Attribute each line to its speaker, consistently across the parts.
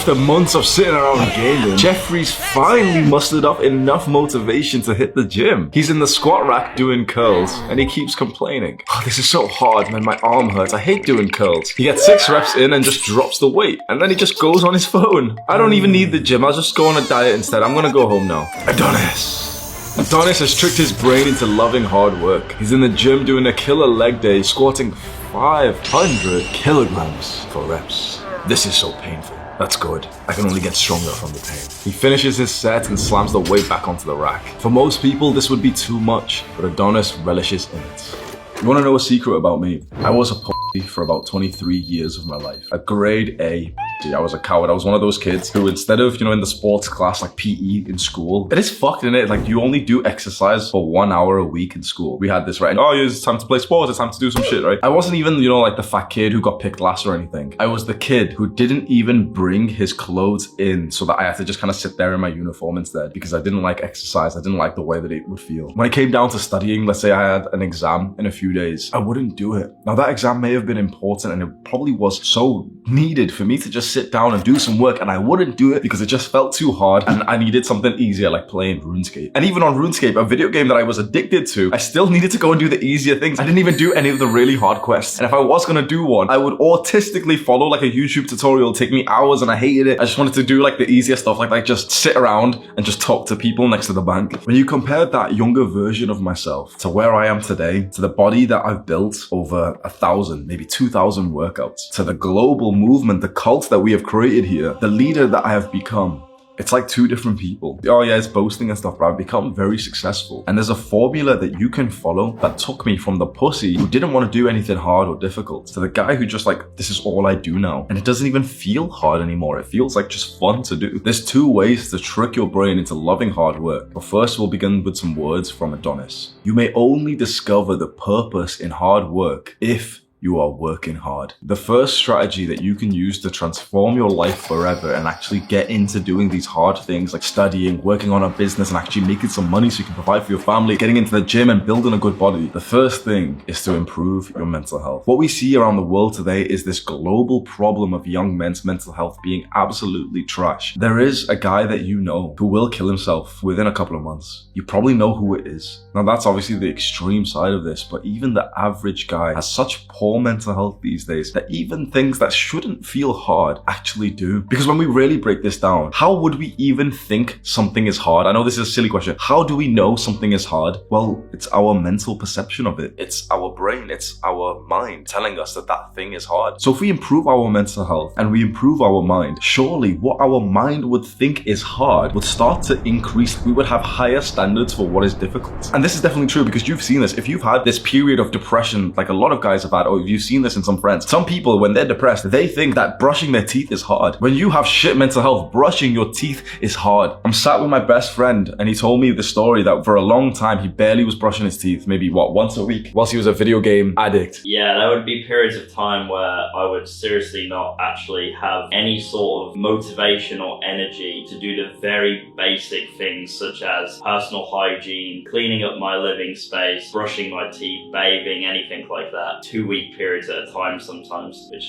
Speaker 1: After months of sitting around gaming, Jeffrey's finally mustered up enough motivation to hit the gym. He's in the squat rack doing curls, and he keeps complaining. Oh, this is so hard, man, my arm hurts. I hate doing curls. He gets 6 reps in and just drops the weight, and then he just goes on his phone. I don't even need the gym, I'll just go on a diet instead. I'm gonna go home now. Adonis has tricked his brain into loving hard work. He's in the gym doing a killer leg day, squatting 500 kilograms for reps. This is so painful. That's good. I can only get stronger from the pain. He finishes his set and slams the weight back onto the rack. For most people, this would be too much, but Adonis relishes in it. You wanna know a secret about me? I was a pussy for about 23 years of my life. A grade A. I was a coward. I was one of those kids who, instead of, in the sports class like PE in school, it is fucked, in it. Like, you only do exercise for 1 hour a week in school. We had this, right? Oh, it's time to play sports. It's time to do some shit, right? I wasn't even, like the fat kid who got picked last or anything. I was the kid who didn't even bring his clothes in so that I had to just kind of sit there in my uniform instead because I didn't like exercise. I didn't like the way that it would feel. When it came down to studying, let's say I had an exam in a few days, I wouldn't do it. Now, that exam may have been important and it probably was so needed for me to just sit down and do some work, and I wouldn't do it because it just felt too hard and I needed something easier like playing RuneScape. And even on RuneScape, a video game that I was addicted to, I still needed to go and do the easier things. I didn't even do any of the really hard quests. And if I was gonna do one, I would autistically follow like a YouTube tutorial, take me hours, and I hated it. I just wanted to do like the easier stuff, like just sit around and just talk to people next to the bank. When you compare that younger version of myself to where I am today, to the body that I've built over 1,000, maybe 2,000 workouts, to the global movement, the cult that we have created here, the leader that I have become, it's like two different people. Oh yeah, it's boasting and stuff, but I've become very successful. And there's a formula that you can follow that took me from the pussy who didn't want to do anything hard or difficult to the guy who just like, this is all I do now. And it doesn't even feel hard anymore. It feels like just fun to do. There's 2 ways to trick your brain into loving hard work. But first, we'll begin with some words from Adonis. You may only discover the purpose in hard work if you are working hard. The first strategy that you can use to transform your life forever and actually get into doing these hard things like studying, working on a business, and actually making some money so you can provide for your family, getting into the gym and building a good body. The first thing is to improve your mental health. What we see around the world today is this global problem of young men's mental health being absolutely trash. There is a guy that you know who will kill himself within a couple of months. You probably know who it is. Now, that's obviously the extreme side of this, but even the average guy has such poor mental health these days that even things that shouldn't feel hard actually do. Because when we really break this down, how would we even think something is hard? I know this is a silly question. How do we know something is hard? Well, it's our mental perception of it. It's our brain, it's our mind telling us that that thing is hard. So if we improve our mental health and we improve our mind, surely what our mind would think is hard would start to increase. We would have higher standards for what is difficult. And this is definitely true because you've seen this. If you've had this period of depression, like a lot of guys have had, or if you've seen this in some friends, some people, when they're depressed, they think that brushing their teeth is hard. When you have shit mental health, brushing your teeth is hard. I'm sat with my best friend and he told me the story that for a long time, he barely was brushing his teeth, maybe once a week, whilst he was a video game addict.
Speaker 2: Yeah, there would be periods of time where I would seriously not actually have any sort of motivation or energy to do the very basic things such as personal hygiene, cleaning up my living space, brushing my teeth, bathing, anything like that. 2-week periods at a time sometimes, which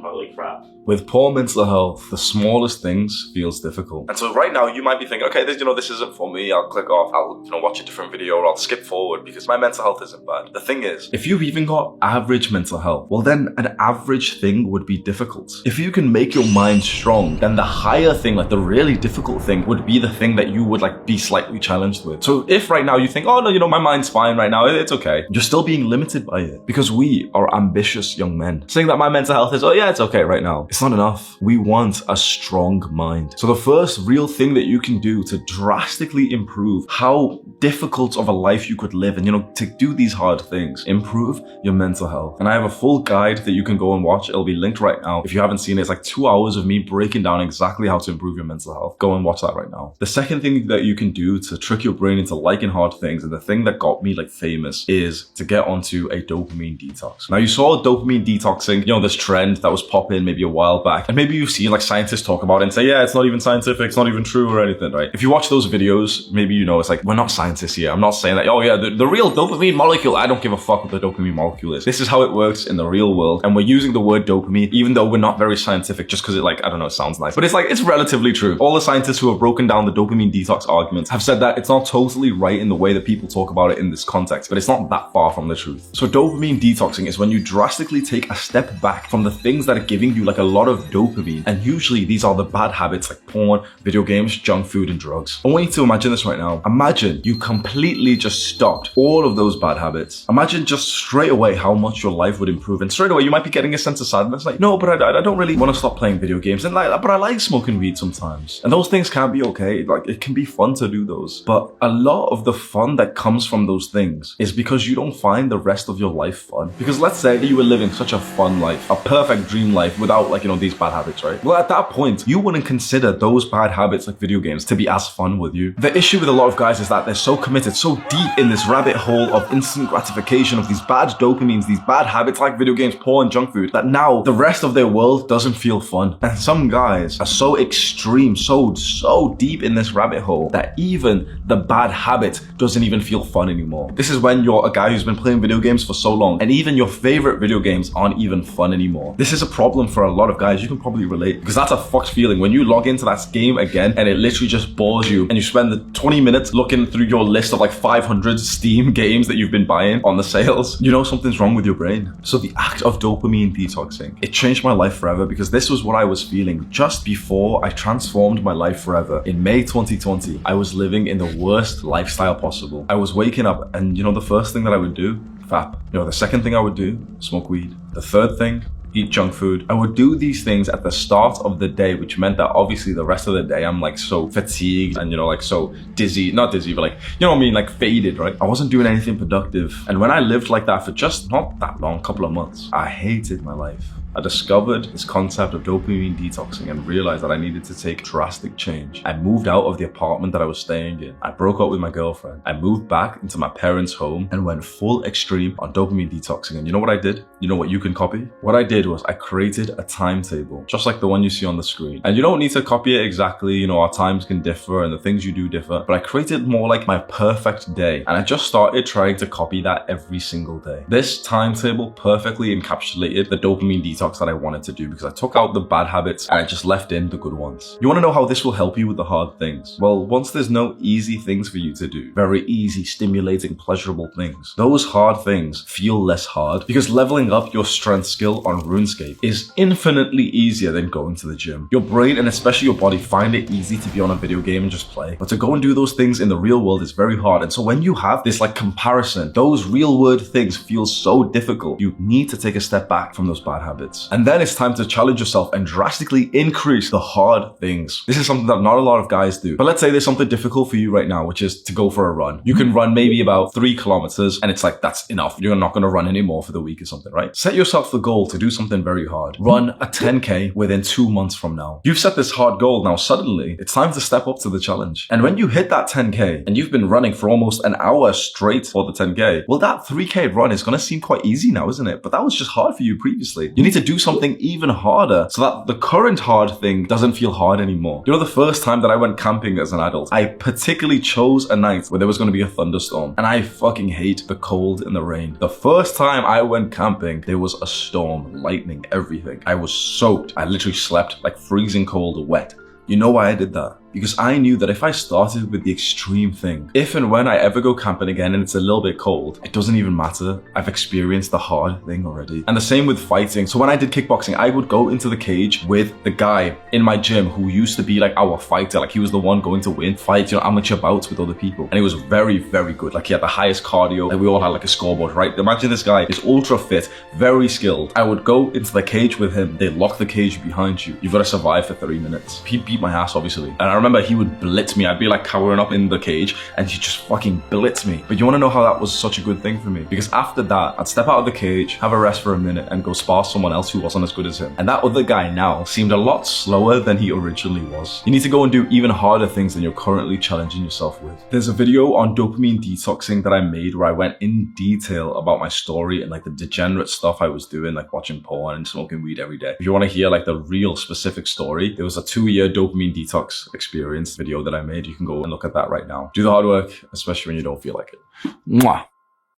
Speaker 2: holy crap.
Speaker 1: With poor mental health, the smallest things feels difficult. And so right now you might be thinking, okay, this isn't for me. I'll click off. I'll watch a different video or I'll skip forward because my mental health isn't bad. The thing is, if you've even got average mental health, well then an average thing would be difficult. If you can make your mind strong, then the higher thing, like the really difficult thing, would be the thing that you would be slightly challenged with. So if right now you think, oh no, my mind's fine right now, it's okay, you're still being limited by it because we are ambitious young men. Saying that my mental health is, oh yeah, it's okay right now, it's not enough. We want a strong mind. So the first real thing that you can do to drastically improve how difficult of a life you could live and, to do these hard things, improve your mental health. And I have a full guide that you can go and watch. It'll be linked right now. If you haven't seen it, it's like 2 hours of me breaking down exactly how to improve your mental health. Go and watch that right now. The second thing that you can do to trick your brain into liking hard things, and the thing that got me famous, is to get onto a dopamine detox. Now you saw dopamine detoxing, this trend that was popping maybe a while back, and maybe you've seen scientists talk about it and say, yeah, it's not even scientific, it's not even true or anything, right? If you watch those videos, maybe it's we're not scientists. scientist here. I'm not saying that, oh yeah, the real dopamine molecule, I don't give a fuck what the dopamine molecule is. This is how it works in the real world. And we're using the word dopamine, even though we're not very scientific, just because it like, I don't know, it sounds nice. But it's like, it's relatively true. All the scientists who have broken down the dopamine detox arguments have said that it's not totally right in the way that people talk about it in this context, but it's not that far from the truth. So dopamine detoxing is when you drastically take a step back from the things that are giving you like a lot of dopamine. And usually these are the bad habits like porn, video games, junk food, and drugs. I want you to imagine this right now. Imagine you completely just stopped all of those bad habits. Imagine just straight away how much your life would improve. And straight away you might be getting a sense of sadness. Like, no, but I don't really want to stop playing video games. And like, but I like smoking weed sometimes. And those things can be okay. Like, it can be fun to do those. But a lot of the fun that comes from those things is because you don't find the rest of your life fun. Because let's say that you were living such a fun life, a perfect dream life without like, you know, these bad habits, right? Well, at that point, you wouldn't consider those bad habits like video games to be as fun with you. The issue with a lot of guys is that they're so committed, so deep in this rabbit hole of instant gratification, of these bad dopamines, these bad habits like video games, porn, junk food, that now the rest of their world doesn't feel fun. And some guys are so extreme, so deep in this rabbit hole that even the bad habit doesn't even feel fun anymore. This is when you're a guy who's been playing video games for so long, and even your favorite video games aren't even fun anymore. This is a problem for a lot of guys. You can probably relate, because that's a fucked feeling when you log into that game again and it literally just bores you, and you spend the 20 minutes looking through your list of like 500 Steam games that you've been buying on the sales. You know something's wrong with your brain. So the act of dopamine detoxing, it changed my life forever, because this was what I was feeling just before I transformed my life forever. In May 2020, I was living in the worst lifestyle possible. I was waking up and you know the first thing that I would do? Fap. You know, the second thing I would do? Smoke weed. The third thing? Eat junk food. I would do these things at the start of the day, which meant that obviously the rest of the day I'm like so fatigued and, you know, like so dizzy, not dizzy, but like, you know what I mean, like faded, right? I wasn't doing anything productive. And when I lived like that for just not that long, couple of months, I hated my life. I discovered this concept of dopamine detoxing and realized that I needed to take drastic change. I moved out of the apartment that I was staying in. I broke up with my girlfriend. I moved back into my parents' home and went full extreme on dopamine detoxing. And you know what I did? You know what you can copy? What I did was I created a timetable, just like the one you see on the screen. And you don't need to copy it exactly. You know, our times can differ and the things you do differ, but I created more like my perfect day. And I just started trying to copy that every single day. This timetable perfectly encapsulated the dopamine detox that I wanted to do, because I took out the bad habits and I just left in the good ones. You want to know how this will help you with the hard things? Well, once there's no easy things for you to do, very easy, stimulating, pleasurable things, those hard things feel less hard, because leveling up your strength skill on RuneScape is infinitely easier than going to the gym. Your brain and especially your body find it easy to be on a video game and just play, but to go and do those things in the real world is very hard. And so when you have this like comparison, those real world things feel so difficult, you need to take a step back from those bad habits. And then it's time to challenge yourself and drastically increase the hard things. This is something that not a lot of guys do. But let's say there's something difficult for you right now, which is to go for a run. You can run maybe about 3 kilometers and it's like, that's enough. You're not going to run anymore for the week or something, right? Set yourself the goal to do something very hard. Run a 10K within 2 months from now. You've set this hard goal. Now suddenly it's time to step up to the challenge. And when you hit that 10K and you've been running for almost an hour straight for the 10K, well, that 3K run is going to seem quite easy now, isn't it? But that was just hard for you previously. You need to do something even harder so that the current hard thing doesn't feel hard anymore. You know, the first time that I went camping as an adult, I particularly chose a night where there was going to be a thunderstorm, and I fucking hate the cold and the rain. The first time I went camping, there was a storm, lightning, everything. I was soaked. I literally slept like freezing cold, wet. You know why I did that? Because I knew that if I started with the extreme thing, if and when I ever go camping again and it's a little bit cold, it doesn't even matter. I've experienced the hard thing already. And the same with fighting. So when I did kickboxing, I would go into the cage with the guy in my gym who used to be like our fighter. Like he was the one going to win fights, you know, amateur bouts with other people. And he was very, very good. Like he had the highest cardio. Like we all had like a scoreboard, right? Imagine this guy is ultra fit, very skilled. I would go into the cage with him. They lock the cage behind you. You've got to survive for 30 minutes. He beat my ass, obviously. And I remember he would blitz me. I'd be like cowering up in the cage and he'd just fucking blitz me. But you want to know how that was such a good thing for me? Because after that, I'd step out of the cage, have a rest for a minute and go spar someone else who wasn't as good as him. And that other guy now seemed a lot slower than he originally was. You need to go and do even harder things than you're currently challenging yourself with. There's a video on dopamine detoxing that I made where I went in detail about my story and like the degenerate stuff I was doing, like watching porn and smoking weed every day. If you want to hear like the real specific story, there was a 2-year dopamine detox experience experience video that I made. You can go and look at that right now. Do the hard work, especially when you don't feel like it. Mwah.